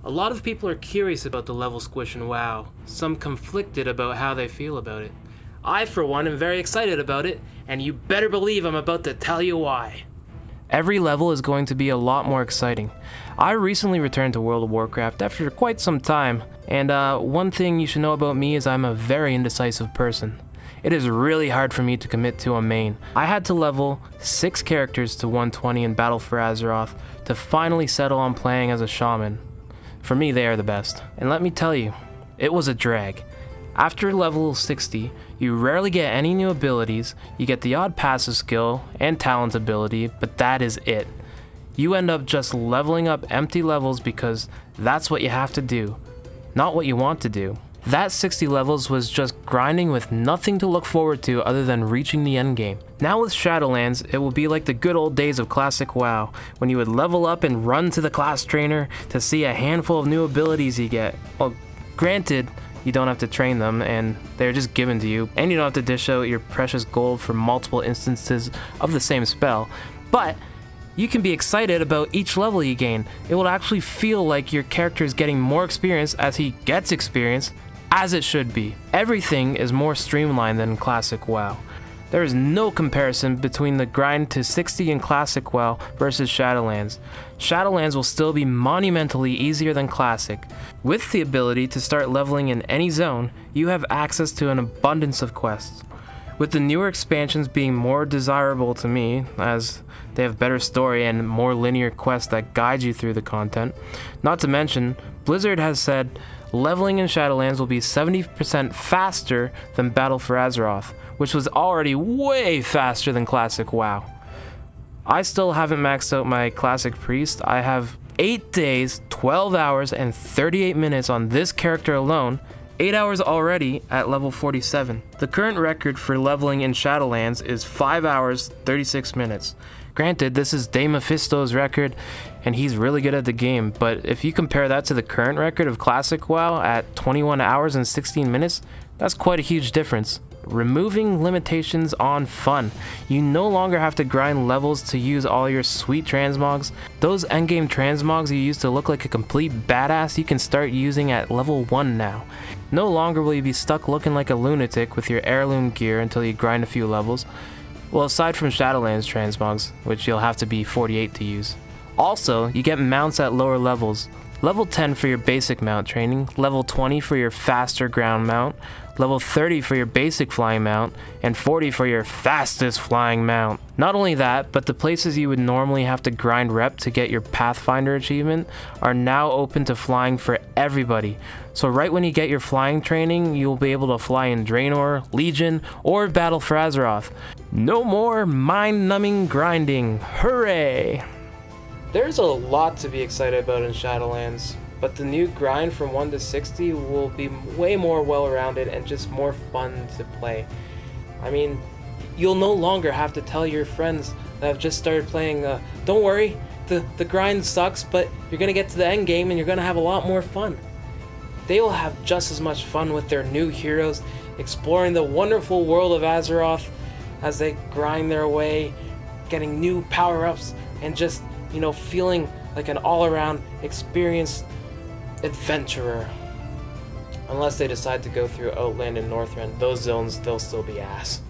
A lot of people are curious about the level Squish in WoW, some conflicted about how they feel about it. I, for one, am very excited about it, and you better believe I'm about to tell you why. Every level is going to be a lot more exciting. I recently returned to World of Warcraft after quite some time, and one thing you should know about me is I'm a very indecisive person. It is really hard for me to commit to a main. I had to level 6 characters to 120 in Battle for Azeroth to finally settle on playing as a shaman. For me, they are the best. And let me tell you, it was a drag. After level 60, you rarely get any new abilities, you get the odd passive skill and talent ability, but that is it. You end up just leveling up empty levels because that's what you have to do, not what you want to do. That 60 levels was just grinding with nothing to look forward to other than reaching the endgame. Now with Shadowlands, it will be like the good old days of classic WoW, when you would level up and run to the class trainer to see a handful of new abilities you get. Well, granted, you don't have to train them, and they're just given to you, and you don't have to dish out your precious gold for multiple instances of the same spell, but you can be excited about each level you gain. It will actually feel like your character is getting more experience as he gets experience, as it should be. Everything is more streamlined than classic WoW. There is no comparison between the grind to 60 in classic WoW versus Shadowlands. Shadowlands will still be monumentally easier than classic. With the ability to start leveling in any zone, you have access to an abundance of quests. With the newer expansions being more desirable to me, as they have better story and more linear quests that guide you through the content. Not to mention, Blizzard has said leveling in Shadowlands will be 70% faster than Battle for Azeroth, which was already way faster than classic WoW. I still haven't maxed out my classic priest. I have 8 days, 12 hours, and 38 minutes on this character alone, 8 hours already at level 47. The current record for leveling in Shadowlands is 5 hours, 36 minutes. Granted, this is Dave Mephisto's record, and he's really good at the game, but if you compare that to the current record of Classic WoW at 21 hours and 16 minutes, that's quite a huge difference. Removing limitations on fun. You no longer have to grind levels to use all your sweet transmogs. Those endgame transmogs you used to look like a complete badass you can start using at level 1 now. No longer will you be stuck looking like a lunatic with your heirloom gear until you grind a few levels. Well, aside from Shadowlands transmogs, which you'll have to be 48 to use. Also, you get mounts at lower levels. Level 10 for your basic mount training, level 20 for your faster ground mount, level 30 for your basic flying mount, and 40 for your fastest flying mount. Not only that, but the places you would normally have to grind rep to get your Pathfinder achievement are now open to flying for everybody. So right when you get your flying training, you'll be able to fly in Draenor, Legion, or Battle for Azeroth. No more mind-numbing grinding. Hooray! There's a lot to be excited about in Shadowlands, but the new grind from 1 to 60 will be way more well-rounded and just more fun to play. I mean, you'll no longer have to tell your friends that have just started playing, don't worry, the grind sucks, but you're gonna get to the end game and you're gonna have a lot more fun. They will have just as much fun with their new heroes, exploring the wonderful world of Azeroth as they grind their way, getting new power-ups, and just, you know, feeling like an all-around experienced adventurer. Unless they decide to go through Outland and Northrend, those zones, they'll still be ass.